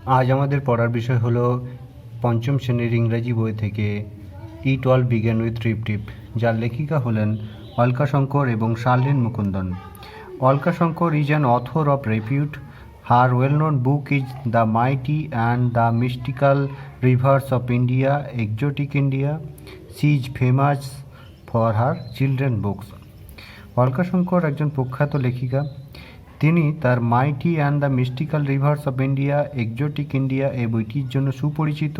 আজ আমাদের পড়ার বিষয় হলো পঞ্চম শ্রেণীর ইংরেজি বই থেকে it all began with drip drip, যার লেখিকা হলেন অলকা শঙ্কর এবং Sharlene Mukundan. Alka Shankar is an author of repute. Her well known book is the mighty and the mystical rivers of India, exotic India. She is famous for her children books. Alka Shankar একজন প্রখ্যাত লেখিকা। তিনি তার mighty and the mystical rivers of India, exotic India এই বইটির জন্য সুপরিচিত।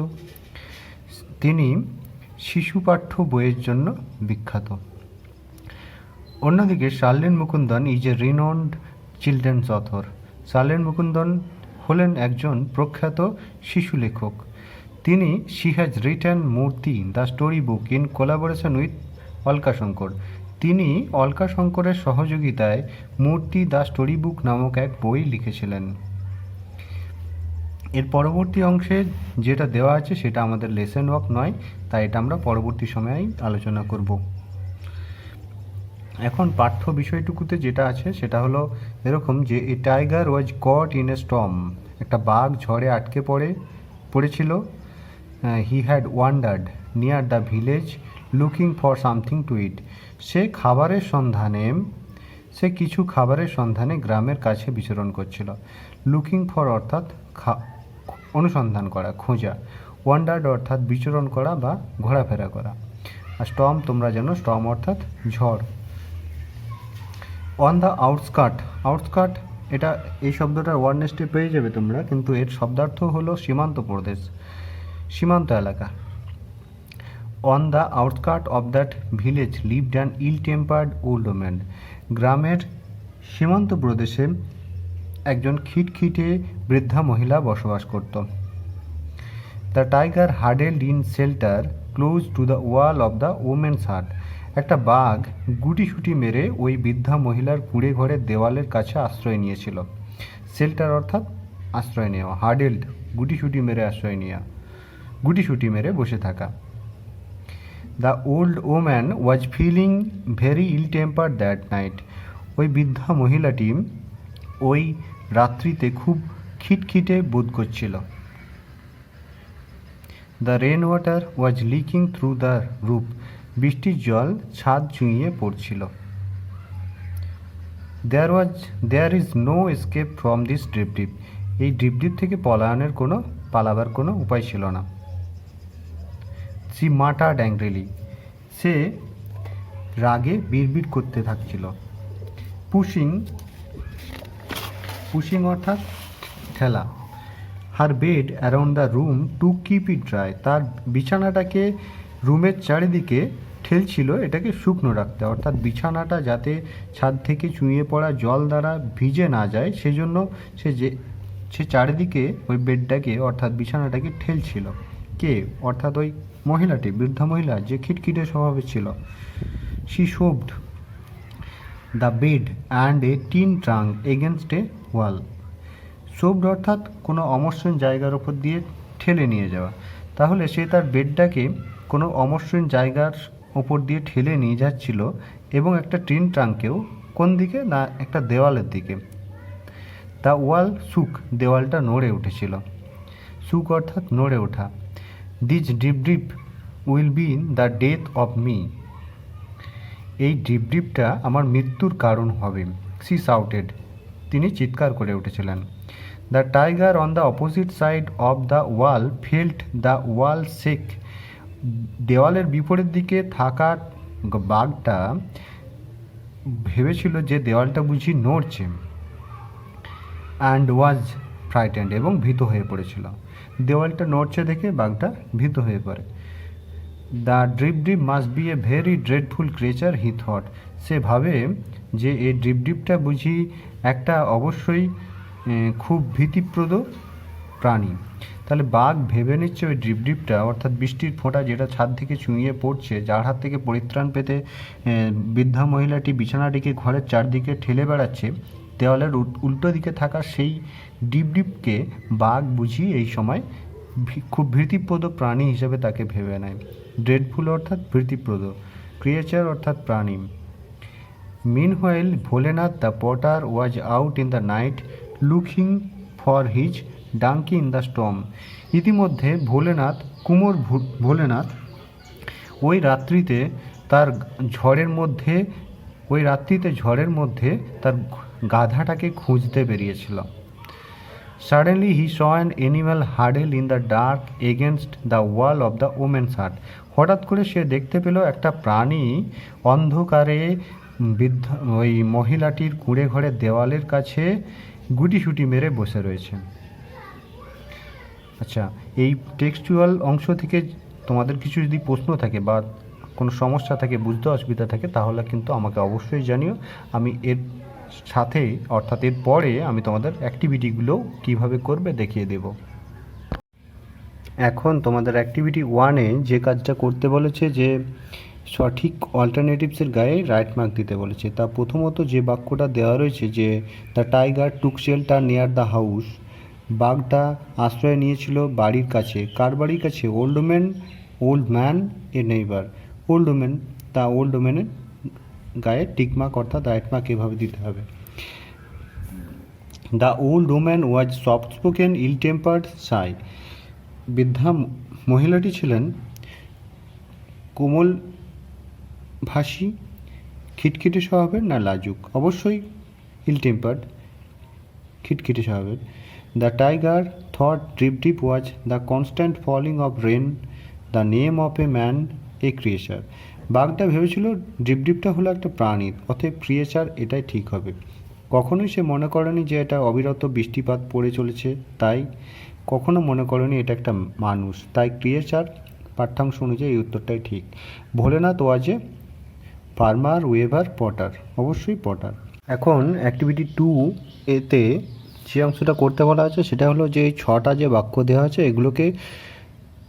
তিনি শিশু পাঠ্য বইয়ের জন্য বিখ্যাত। অন্যদিকে Sharlene Mukundan is a renowned children's author. Sharlene Mukundan হলেন একজন প্রখ্যাত শিশু লেখক। তিনি she has written Murti the story book in collaboration with Alka Shankar. তিনি অলকা শঙ্করের সহযোগিতায় মূর্তি দ্য স্টোরি বুক নামক এক বই লিখেছিলেন। এর পরবর্তী অংশে যেটা দেওয়া আছে সেটা আমাদের লেসন ওয়ার্ক নয়, তাই এটা আমরা পরবর্তী সময়েই আলোচনা করব। এখন পাঠ্য বিষয়টুকুতে যেটা আছে সেটা হলো এরকম যে a tiger was caught in a storm. একটা বাঘ ঝড়ে আটকে পড়েছিল। He had wandered near the village looking for something to eat. সে কিছু খাবারের সন্ধানে গ্রামের কাছে বিচরণ করছিল। লুকিং ফর অর্থাৎ অনুসন্ধান করা, খোঁজা. ওয়ান্ডার্ড অর্থাৎ বিচরণ করা বা ঘোরাফেরা করা। আর স্টর্ম তোমরা জানো, স্টর্ম অর্থাৎ ঝড়। অন দ্য আউটস্কার্ট এটা এই শব্দটার ওয়ার্ডনেসটি পেয়ে যাবে তোমরা, কিন্তু এর শব্দার্থ হলো সীমান্ত প্রদেশ, সীমান্ত এলাকা। On the outskirt of that village lived an ill tempered old woman. গ্রামের সীমান্ত প্রদেশে একজন খিটখিটে বৃদ্ধা মহিলা বসবাস করত। The tiger huddled in shelter close to the wall of the women's hut. একটা বাঘ গুটিসুটি মেরে ওই বৃদ্ধা মহিলার কুঁড়ে ঘরের দেওয়ালের কাছে আশ্রয় নিয়েছিল। শেল্টার অর্থাৎ আশ্রয় নেওয়া, হাডেলড গুটিসুটি মেরে বসে থাকা। The old woman was feeling very ill temper that night. ওই বৃদ্ধা মহিলাটি ওই রাত্রিতে খুব খিটখিটে বোধ করছিল। The rain water was leaking through the roof. বৃষ্টির জল ছাদ চুঁইয়ে পড়ছিল। There is no escape from this drip dip. এই ড্রিপডিপ থেকে পালাবার কোনো উপায় ছিল না। সি মাটার্ড অ্যাংগ্রিলি. সে রাগে বিড়বিড় করতে থাকছিল। পুশিং অর্থাৎ ঠেলা। হার bed around the room to keep it dry. তার বিছানাটাকে রুমের চারিদিকে ঠেলছিল এটাকে শুকনো রাখতে, অর্থাৎ বিছানাটা যাতে ছাদ থেকে চুঁইয়ে পড়া জল দ্বারা ভিজে না যায় সেজন্য সে চারিদিকে ওই বেডটাকে অর্থাৎ বিছানাটাকে ঠেলছিল। কে? অর্থাৎ ওই মহিলাটি, বৃদ্ধা মহিলা যে খিটখিটে স্বভাবের ছিল। She শোভড the bed and a tin trunk against এ ওয়াল. শোভড অর্থাৎ কোনো অমসৃণ জায়গার ওপর দিয়ে ঠেলে নিয়ে যাওয়া। তাহলে সে তার বেডটাকে কোনো অমসৃণ জায়গার ওপর দিয়ে ঠেলে নিয়ে যাচ্ছিল এবং একটা টিন ট্রাঙ্কেও কোন দিকে না একটা দেওয়ালের দিকে। দ্য ওয়াল শুক. দেওয়ালটা নড়ে উঠেছিল। শুক অর্থাৎ নড়ে ওঠা। This drip will be the death of me. এই ড্রিপটা আমার মৃত্যুর কারণ হবে। She shouted. তিনি চিৎকার করে উঠেছিলেন। The tiger on the opposite side of the wall felt the wall shake. দেওয়ালের বিপরীত দিকে থাকা বাঘটা ভেবেছিল যে দেওয়ালটা বুঝি নড়ছে। And was frightened. এবং ভীত হয়ে পড়েছিল। দেওয়ালটা নড়ছে দেখে বাঘটা ভীত হয়ে পড়ে। The drip must be a very dreadful creature he thought. সে ভাবে যে এই ড্রিপটা বুঝি একটা অবশ্যই খুব ভীতিপ্রদ প্রাণী। তাহলে বাঘ ভেবে নিচ্ছে ওই ড্রিপটা অর্থাৎ বৃষ্টির ফোঁটা যেটা ছাদ থেকে চুঁইয়ে পড়ছে, যার হাত থেকে পরিত্রাণ পেতে বৃদ্ধা মহিলাটি বিছানাটিকে ঘরের চারদিকে ঠেলে বেড়াচ্ছে, দেওয়ালের উল্টো দিকে থাকা সেই ডিপকে বাঘ বুঝি এই সময় খুব ভীতিপ্রদ প্রাণী হিসেবে তাকে ভেবে নেয়। ড্রেডফুল অর্থাৎ ভীতিপ্রদ, ক্রিয়েচার অর্থাৎ প্রাণী। Meanwhile, Bholenath the potter was out in the night looking for his donkey in the storm. ইতিমধ্যে ভোলেনাথ ওই রাত্রিতে ঝড়ের মধ্যে তার গাধাটাকে খুঁজতে বেরিয়েছিল। Suddenly he saw an animal huddled in the dark against the wall of the woman's hut. হঠাৎ করে সে দেখতে পেল একটা প্রাণী অন্ধকারে ওই মহিলাটির কুঁড়ে ঘরের দেওয়ালের কাছে গুটিসুটি মেরে বসে রয়েছে। আচ্ছা, এই টেক্সচুয়াল অংশ থেকে তোমাদের কিছু যদি প্রশ্ন থাকে বা কোনো সমস্যা থাকে, বুঝতে অসুবিধা থাকে, তাহলে কিন্তু আমাকে অবশ্যই জানিও। আমি এর সাথে অর্থাৎ এর পরে আমি তোমাদের অ্যাক্টিভিটিগুলো কিভাবে করবে দেখিয়ে দেব। এখন তোমাদের অ্যাক্টিভিটি 1-এ যে কাজটা করতে বলেছে, যে সঠিক অল্টারনেটিভসের গায়ে রাইট মার্ক দিতে বলেছে। তা প্রথমত যে বাক্যটা দেওয়া রয়েছে যে the tiger took shelter near the house, বাঘটা আশ্রয় নিয়েছিল বাড়ির কাছে। কার বাড়ির কাছে? Old man a neighbour. Old ওম্যানের গায়ে টিকমার্ক অর্থাৎ রাইট মার্ক এভাবে দিতে হবে। The old woman was soft spoken, ill tempered, shy. বৃদ্ধা মহিলাটি ছিলেন কোমল ভাষী, খিটখিটে স্বভাবের না লাজুক? অবশ্যই ইল টেম্পার্ড, খিটখিটে স্বভাবের। The tiger thought drip was the constant falling of rain, the name of a man a creature. বাঘটা ভেবেছিল ড্রিপটা হলো একটা প্রাণী, অতএব ক্রিয়েচার এটাই ঠিক হবে। কখনোই সে মনে করেনি যে এটা অবিরত বৃষ্টিপাত পড়ে চলেছে, তাই কখনো মনে করেনি এটা একটা মানুষ, তাই ক্রিয়েচার পাঠ্যাংশ অনুযায়ী এই উত্তরটাই ঠিক। ভোলেনাথ ওয়াজ এ ফার্মার, ওয়েভার, পটার। অবশ্যই পটার। এখন অ্যাক্টিভিটি 2 এতে যে অংশটা করতে বলা আছে সেটা হলো যে এই 6টা যে বাক্য দেওয়া আছে এগুলোকে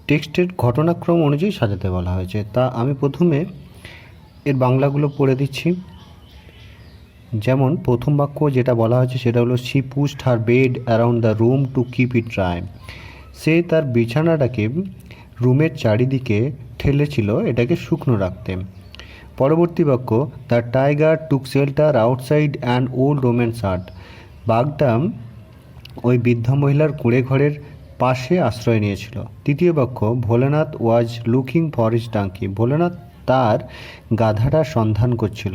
টেক্সটের ঘটনাক্রম অনুযায়ী সাজাতে বলা হয়েছে। তা আমি প্রথমে এর বাংলাগুলো পড়ে দিচ্ছি। যেমন প্রথম বাক্য যেটা বলা হয়েছে সেটা হলো she pushed her bed around the room to keep it dry. সে তার বিছানাটাকে রুমের চারিদিকে ঠেলেছিল এটাকে শুকনো রাখতে। পরবর্তী বাক্য the tiger took shelter outside and old woman's হাট। বাঘটা ওই বৃদ্ধা মহিলার কুঁড়ে ঘরের পাশে আশ্রয় নিয়েছিল। তৃতীয় বাক্য Bholenath was looking for his donkey. Bholenath তার গাধাটার সন্ধান করছিল।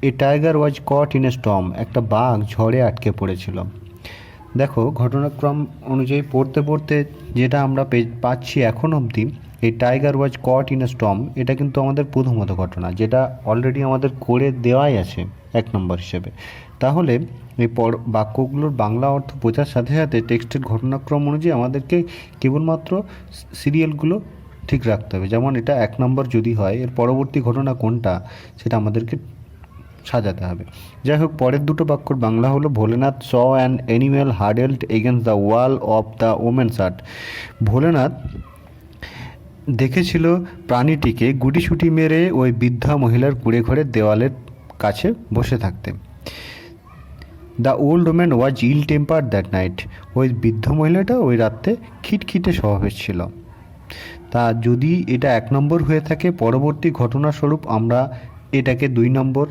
A tiger was caught in a storm. একটা বাঘ ঝড়ে আটকে পড়েছিল। দেখো ঘটনাক্রম অনুযায়ী পড়তে পড়তে যেটা আমরা পাচ্ছি এখন অবধি, এই tiger was caught in a storm এটা কিন্তু আমাদের প্রথমত ঘটনা, যেটা অলরেডি আমাদের করে দেওয়াই আছে 1 নম্বর হিসেবে। তাহলে এই বাক্যগুলোর বাংলা অর্থ বোঝার সাথে সাথে টেক্সটের ঘটনাক্রম অনুযায়ী আমাদেরকে কেবলমাত্র সিরিয়ালগুলো ঠিক রাখতে হবে। যেমন এটা 1 নম্বর যদি হয়, এর পরবর্তী ঘটনা কোনটা সেটা আমাদেরকে সাজাতে হবে। যাই হোক, পরের দুটো বাক্যর বাংলা হলো Bholenath saw an animal huddled against the wall of the women's hut. Bholenath দেখেছিল প্রাণীটিকে গুটিসুটি মেরে ওই বৃদ্ধা মহিলার কুঁড়ে ঘরের দেওয়ালের কাছে বসে থাকতে। The old woman was ill tempered that night. ওই বৃদ্ধ মহিলাটা ওই রাত্রে খিটখিটে স্বভাবের ছিল। তা যদি এটা 1 নম্বর হয়ে থাকে, পরবর্তী ঘটনাস্বরূপ আমরা এটাকে 2 নম্বর।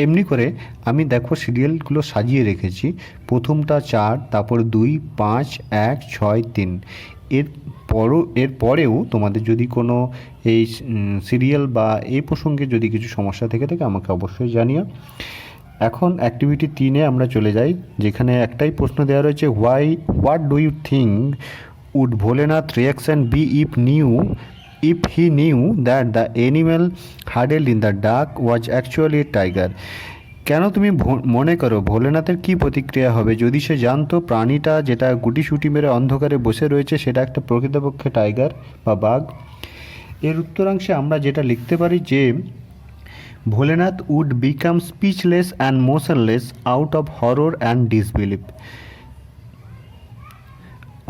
এমনি করে আমি দেখো সিরিয়ালগুলো সাজিয়ে রেখেছি। প্রথমটা 4, তারপর 2, 5, 1, 6, 3। এর পরেও তোমাদের যদি কোনো এই সিরিয়াল বা এই প্রসঙ্গে যদি কিছু সমস্যা থেকে থাকে আমাকে অবশ্যই জানিও। এখন অ্যাক্টিভিটি 3-এ আমরা চলে যাই, যেখানে একটাই প্রশ্ন দেওয়া রয়েছে what do you think would Bholenath reaction be if he knew that the animal huddled in the dark was actually a tiger? কেন তুমি মনে করো ভোলেনাথের কি প্রতিক্রিয়া হবে যদি সে জানতো প্রাণীটা যেটা গুটিসুটি মেরে অন্ধকারে বসে রয়েছে সেটা একটা প্রকৃতপক্ষে টাইগার বা বাঘ? এর উত্তরাংশে আমরা যেটা লিখতে পারি যে Bholenath would become speechless and motionless out of horror and disbelieve.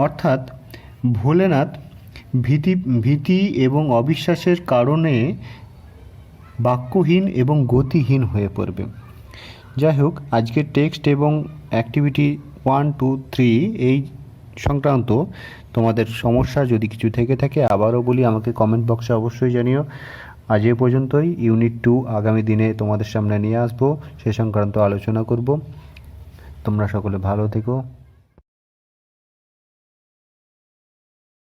অর্থাৎ ভোলেনাথ ভীতি এবং অবিশ্বাসের কারণে বাক্যহীন এবং গতিহীন হয়ে পড়বে। যাই হোক, আজকের টেক্সট এবং অ্যাক্টিভিটি 1, 2, 3 এই সংক্রান্ত তোমাদের সমস্যা যদি কিছু থেকে থাকে আবারও বলি আমাকে কমেন্ট বক্সে অবশ্যই জানিও। আজ এ পর্যন্তই। ইউনিট 2 আগামী দিনে তোমাদের সামনে নিয়ে আসবো, সে সংক্রান্ত আলোচনা করব। তোমরা সকলে ভালো থেকো।